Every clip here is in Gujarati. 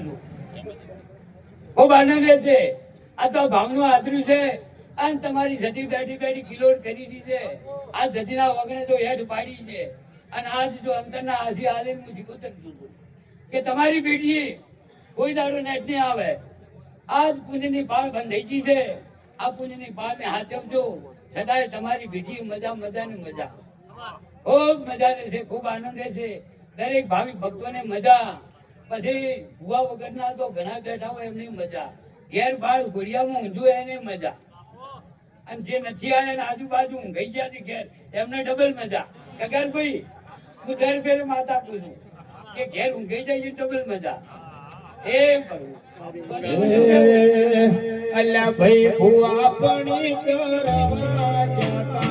આપું છું. ખૂબ આનંદ છે. આ તો ભાવનું આદર્યું છે અને તમારી જતી બેઠી બેઠી કિલોડ ખરીદી છે. આ જતીના વગણે તો હેઠ પાડી છે અને આજ જો અંતરના હાસી હાલે હું જીગો શકું છું કે તમારી પેઢી કોઈ દાડો નેટ નહીં આવે. આજ પૂંજની પાળ બંધાઈ છે. આ પૂંજની પાળ ને હાથ આપજો. સદાય તમારી પેઢી મજા મજા ને મજા. ખૂબ મજા રહેશે, ખૂબ આનંદ રહેશે. દરેક ભાવિક ભક્તોને મજા. પછી ભૂવા વગરના તો ઘણા બેઠા હોય એમની મજા. ઘેર બાળ ઘોડિયામાં ઊંધું એને મજા. અને જે નથી આવ્યા ને આજુબાજુ ઊંઘાઈ ગયા છે ઘેર એમને ડબલ મજા. અગર કોઈ હું દર ફેરે માતા આપું છું કે ઘેર ઊંઘાઈ જાય છે ડબલ મજા. એ કરું અલ્યા ભાઈ ભૂવા પણી કરવા જતા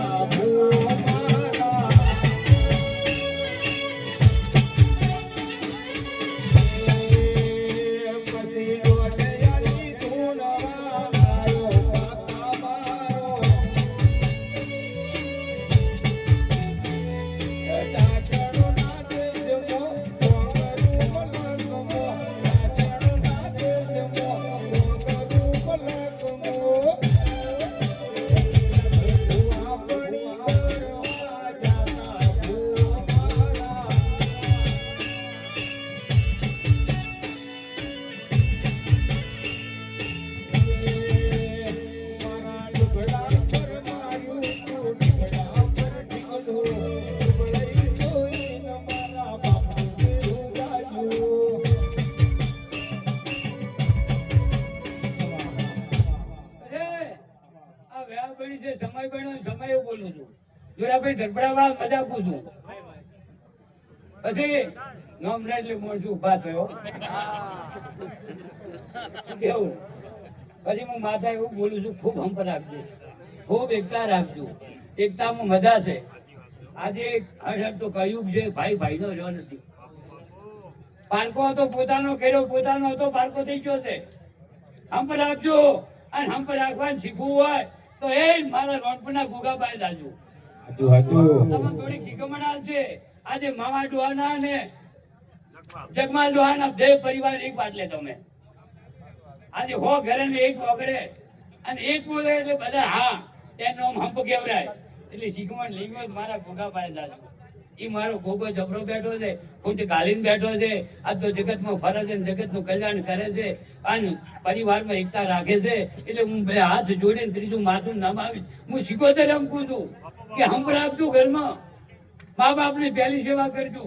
પછી હું માતા એવું બોલું છું, ખૂબ હંપ રાખજો, ખૂબ એકતા રાખજો. એકતામાં મજા છે. આજે હર્ષદ તો કયું છે ભાઈ ભાઈનો રહ્યો નથી. પારકો હતો પોતાનો કર્યો, પોતાનો હતો પારકો થઈ ગયો છે. હંપ રાખજો અને હંપ રાખવાનું શીખવું હોય તો એ મારા રોણપુરના ગુગાબાઈ દાજો. તમને થોડીક શીખમણ આવશે. આજે મામા ડોહાના અને જગમાલ ડોહાના બે પરિવાર એક બાટલે તમે. આજે હો ઘરે ને એક વગડે અને એક બોલે એટલે બધા હા એનો હંપ કેવરાય. એટલે શીખમણ લીધો મારા ગુગાબાઈ દાજો. એ મારો ગોગો જબરો બેઠો છે, ખુદ ગાલીને બેઠો છે. આ તો જગતમાં ફરે છે, જગતનું કલ્યાણ કરે છે અને પરિવારમાં એકતા રાખે છે. એટલે હું બે હાથ જોડીને ત્રીજું માથું નામ આવી હું શીખોતર રમકું છું કે હંપ રાખજો ઘરમાં. મા બાપની પહેલી સેવા કરજો.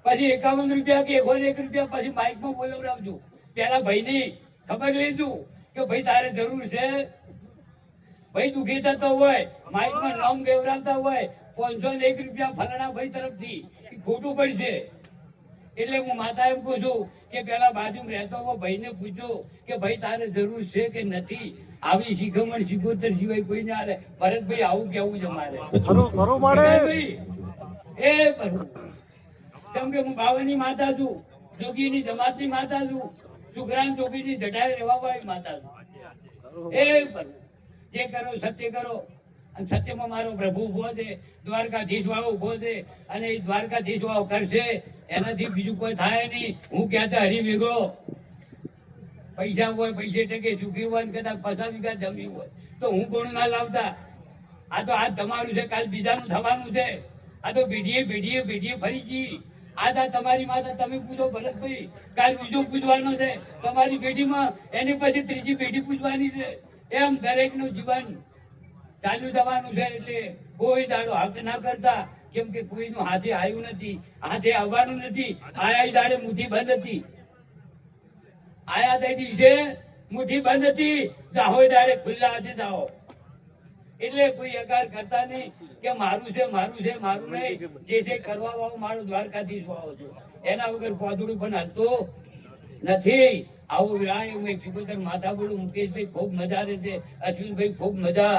પછી 51 રૂપિયા કે 1 રૂપિયા પછી માઇકમાં બોલાવરાવજો. પેલા ભાઈની ખબર લેજો કે ભાઈ તારે જરૂર છે. ભાઈ દુખી થતો હોય માઇકમાં નામ ગેવરાવતા હોય 501 રૂપિયા ફલાણા ભાઈ તરફથી ખોટું પડશે. એટલે હું માતા એમ કહું છું કે પેલા બાજુ રહેતો હોય ભાઈને પૂછજો કે ભાઈ તારે જરૂર છે કે નથી. આવી શીખમણ શીખોતર સિવાય કોઈ ના આવે. ભરતભાઈ આવું કેવું છે મારે એ કેમ કે હું બાવાની માતા છું, જોગીની જમાતની માતા છું, સુખરામ જોગીની જટાએ રહેવા વાળી માતા છું. એ જે કરો સત્ય કરો. અને સત્યમાં મારો પ્રભુ ઉભો છે, દ્વારકાધીશ વાળો ઉભો છે અને એ દ્વારકાધીશ વાળો કરશે. એનાથી બીજું કોઈ થાય નહીં. હું ક્યાં હરી વેગળો પૈસા હોય પૈસે ટકે સુખી હોય ને કદાચ 50 વીઘા જમી હોય તો હું કોણ ના લાવતા. આ તો આજ તમારું છે, કાલ બીજાનું થવાનું છે. આ તો પેઢીએ ફરી ગઈ. આજ આ તમારી માતા તમે પૂછો ભરતભાઈ, કાલ બીજું પૂછવાનું છે તમારી પેઢીમાં, એની પછી ત્રીજી પેઢી પૂછવાની છે. એમ દરેકનું જીવન ચાલુ જવાનું છે. એટલે કોઈ દાડો હક ના કરતા. કેમ કે કોઈનું હાથે આવ્યું નથી, હાથે આવવાનું નથી. આયા દાડે મુઠ્ઠી બંધ હતી. આયા તે દિવસે મુઠ્ઠી બંધ હતી. જાહો દાડે ખુલ્લા હાથે જાઓ. એટલે કોઈ અકાર કરતા નહીં કે મારું છે મારું નહીં. જે છે કરવા વાળો મારો દ્વારકાધીશ વાળો છે. એના વગર પોદડું પણ હાલતું નથી. આવું રાય હું એક સિકોતર માથા બોલું. મુકેશભાઈ ખૂબ મજા રહે છે, અશ્વિનભાઈ ખૂબ મજા.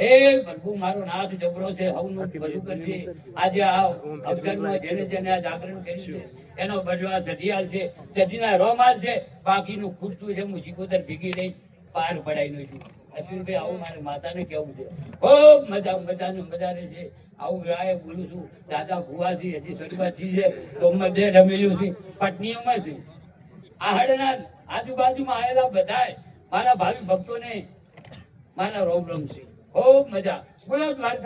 એ પ્રભુ મારો નાથ જબરો છે, હવનું બધું કરશે. આજે આ અવસરમાં જેને જેને આ જાગરણ કર્યું છે એનો બદલા સધિયાલ છે, સધીના રોમાલ છે. બાકીનું ખૂટતું છે હું સિકોતર ભીગી રહી પાર પડાઈ નું છું. અશ્વિનભાઈ આવું મારે માતાને કેવું છે. ખૂબ મજા રહે છે. આવું રાય બોલું છું. દાદા ભુવાથી હજી શરૂઆતથી છે તો બે રમેલું છે પટનીઓમાં છે. આહડના આજુબાજુમાં આવેલા બધાય મારા ભાવિ ભક્તોને મારા રોમ રોમ છે. ખૂબ મજા. બોલો દ્વારકા